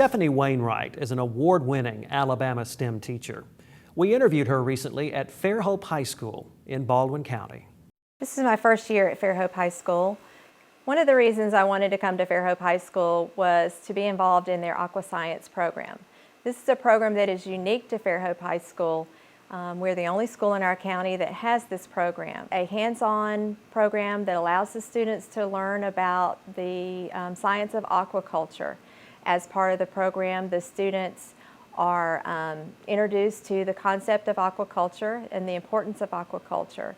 Stephanie Wainwright is an award-winning Alabama STEM teacher. We interviewed her recently at Fairhope High School in Baldwin County. This is my first year at Fairhope High School. One of the reasons I wanted to come to Fairhope High School was to be involved in their aqua science program. This is a program that is unique to Fairhope High School. We're the only school in our county that has this program. A hands-on program that allows the students to learn about the science of aquaculture. As part of the program, the students are introduced to the concept of aquaculture and the importance of aquaculture.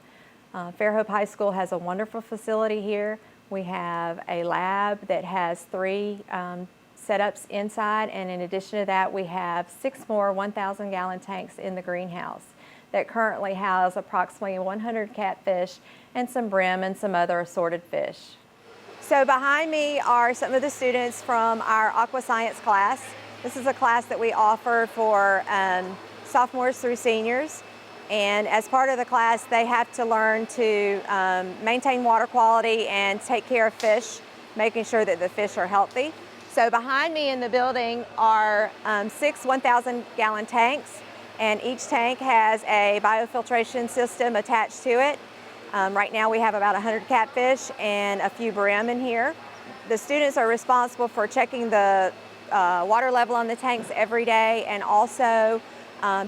Fairhope High School has a wonderful facility here. We have a lab that has 3 setups inside, and in addition to that, we have 6 more 1,000-gallon tanks in the greenhouse that currently house approximately 100 catfish and some brim and some other assorted fish. So behind me are some of the students from our aqua science class. This is a class that we offer for sophomores through seniors. And as part of the class, they have to learn to maintain water quality and take care of fish, making sure that the fish are healthy. So behind me in the building are 6 1,000-gallon tanks, and each tank has a biofiltration system attached to it. Right now we have about 100 catfish and a few brim in here. The students are responsible for checking the water level on the tanks every day and also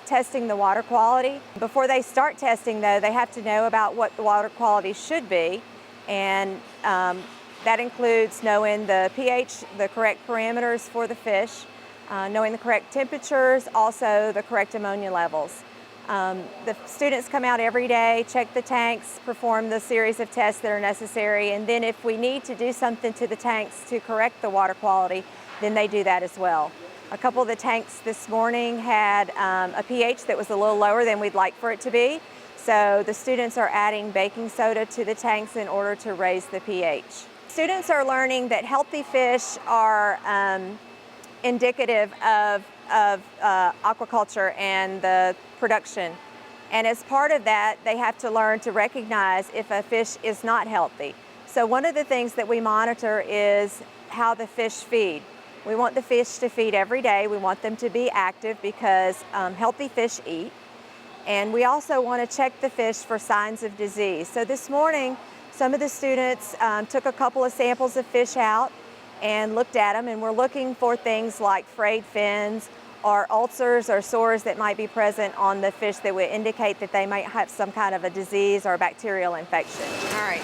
testing the water quality. Before they start testing, though, they have to know about what the water quality should be, and that includes knowing the pH, the correct parameters for the fish, knowing the correct temperatures, also the correct ammonia levels. The students come out every day, check the tanks, perform the series of tests that are necessary, and then if we need to do something to the tanks to correct the water quality, then they do that as well. A couple of the tanks this morning had a pH that was a little lower than we'd like for it to be, so the students are adding baking soda to the tanks in order to raise the pH. Students are learning that healthy fish are indicative of aquaculture and the production. And as part of that, they have to learn to recognize if a fish is not healthy. So one of the things that we monitor is how the fish feed. We want the fish to feed every day. We want them to be active because healthy fish eat. And we also want to check the fish for signs of disease. So this morning, some of the students took a couple of samples of fish out and looked at them, and we're looking for things like frayed fins or ulcers or sores that might be present on the fish that would indicate that they might have some kind of a disease or a bacterial infection. All right.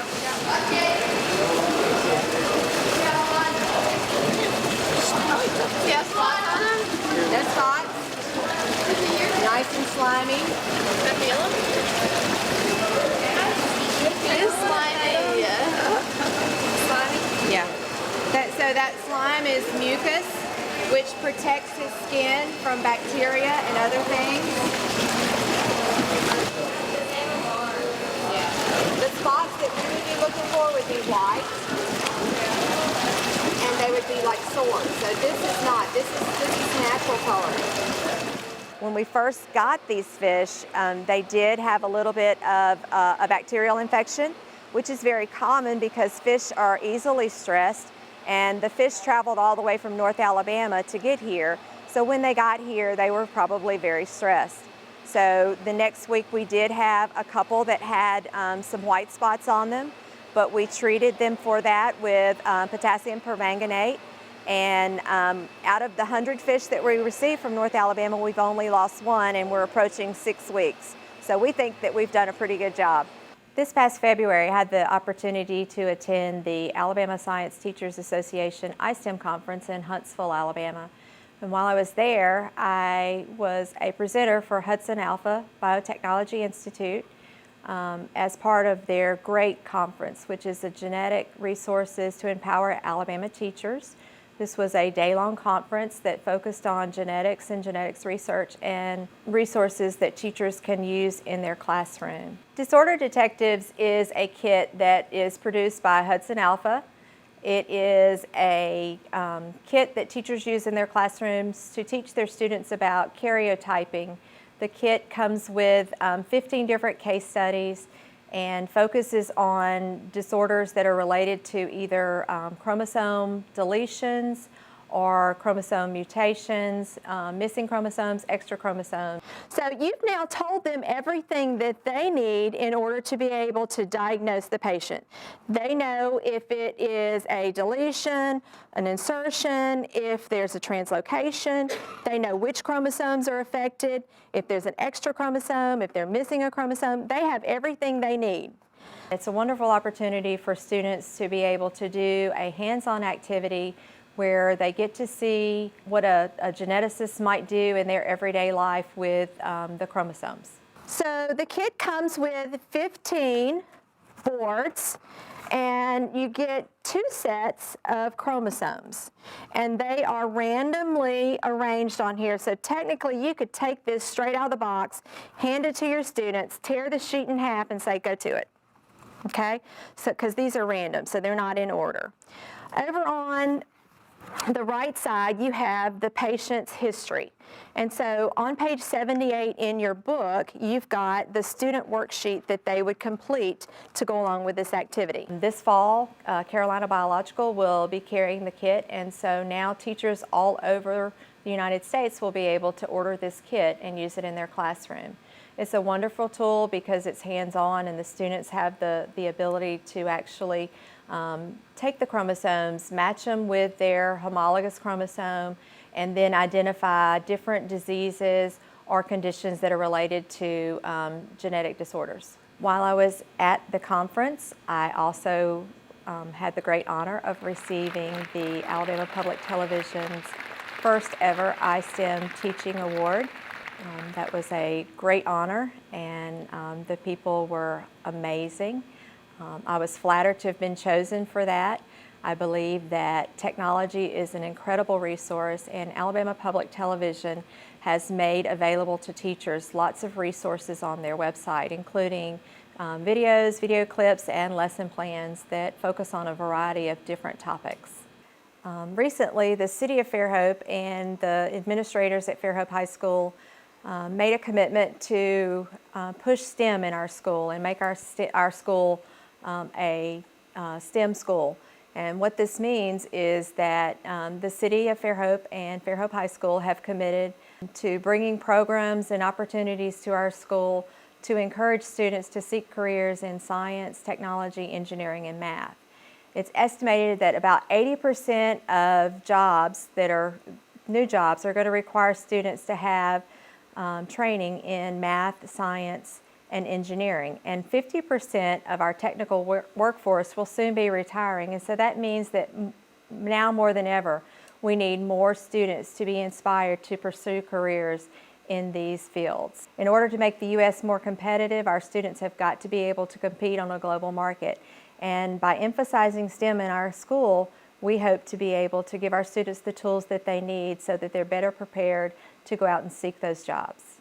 Yes, spots on them? No spots. Nice and slimy. Can I feel them? It is slimy. Slimy? Yeah. So that slime is mucus, which protects his skin from bacteria and other things. Yeah. The spots that we would be looking for would be white, and they would be like sores. So this is not. This is natural color. When we first got these fish, they did have a little bit of a bacterial infection, which is very common because fish are easily stressed. And the fish traveled all the way from North Alabama to get here. So when they got here, they were probably very stressed. So the next week we did have a couple that had some white spots on them, but we treated them for that with potassium permanganate. And out of the 100 fish that we received from North Alabama, we've only lost 1, and we're approaching 6 weeks. So we think that we've done a pretty good job. This past February, I had the opportunity to attend the Alabama Science Teachers Association iSTEM conference in Huntsville, Alabama. And while I was there, I was a presenter for Hudson Alpha Biotechnology Institute as part of their GREAT conference, which is the Genetic Resources to Empower Alabama Teachers. This was a day-long conference that focused on genetics and genetics research and resources that teachers can use in their classroom. Disorder Detectives is a kit that is produced by Hudson Alpha. It is a kit that teachers use in their classrooms to teach their students about karyotyping. The kit comes with 15 different case studies and focuses on disorders that are related to either chromosome deletions or chromosome mutations, missing chromosomes, extra chromosomes. So you've now told them everything that they need in order to be able to diagnose the patient. They know if it is a deletion, an insertion, if there's a translocation. They know which chromosomes are affected, if there's an extra chromosome, if they're missing a chromosome. They have everything they need. It's a wonderful opportunity for students to be able to do a hands-on activity where they get to see what a geneticist might do in their everyday life with the chromosomes. So the kit comes with 15 boards, and you get 2 sets of chromosomes, and they are randomly arranged on here. So technically you could take this straight out of the box, hand it to your students, tear the sheet in half and say, go to it. Okay, so because these are random, so they're not in order. Over on the right side, you have the patient's history. And so on page 78 in your book, you've got the student worksheet that they would complete to go along with this activity. This fall, Carolina Biological will be carrying the kit, and so now teachers all over the United States will be able to order this kit and use it in their classroom. It's a wonderful tool because it's hands-on, and the students have the ability to actually take the chromosomes, match them with their homologous chromosome, and then identify different diseases or conditions that are related to genetic disorders. While I was at the conference, I also had the great honor of receiving the Alabama Public Television's first ever iSTEM Teaching Award. That was a great honor, and the people were amazing. I was flattered to have been chosen for that. I believe that technology is an incredible resource, and Alabama Public Television has made available to teachers lots of resources on their website, including videos, video clips, and lesson plans that focus on a variety of different topics. Recently, the City of Fairhope and the administrators at Fairhope High School made a commitment to push STEM in our school and make our school a STEM school. And what this means is that the City of Fairhope and Fairhope High School have committed to bringing programs and opportunities to our school to encourage students to seek careers in science, technology, engineering, and math. It's estimated that about 80% of jobs that are new jobs are going to require students to have training in math, science, and engineering. And 50% of our technical workforce will soon be retiring. And so that means that now more than ever, we need more students to be inspired to pursue careers in these fields. In order to make the U.S. more competitive, our students have got to be able to compete on a global market. And by emphasizing STEM in our school, we hope to be able to give our students the tools that they need so that they're better prepared to go out and seek those jobs.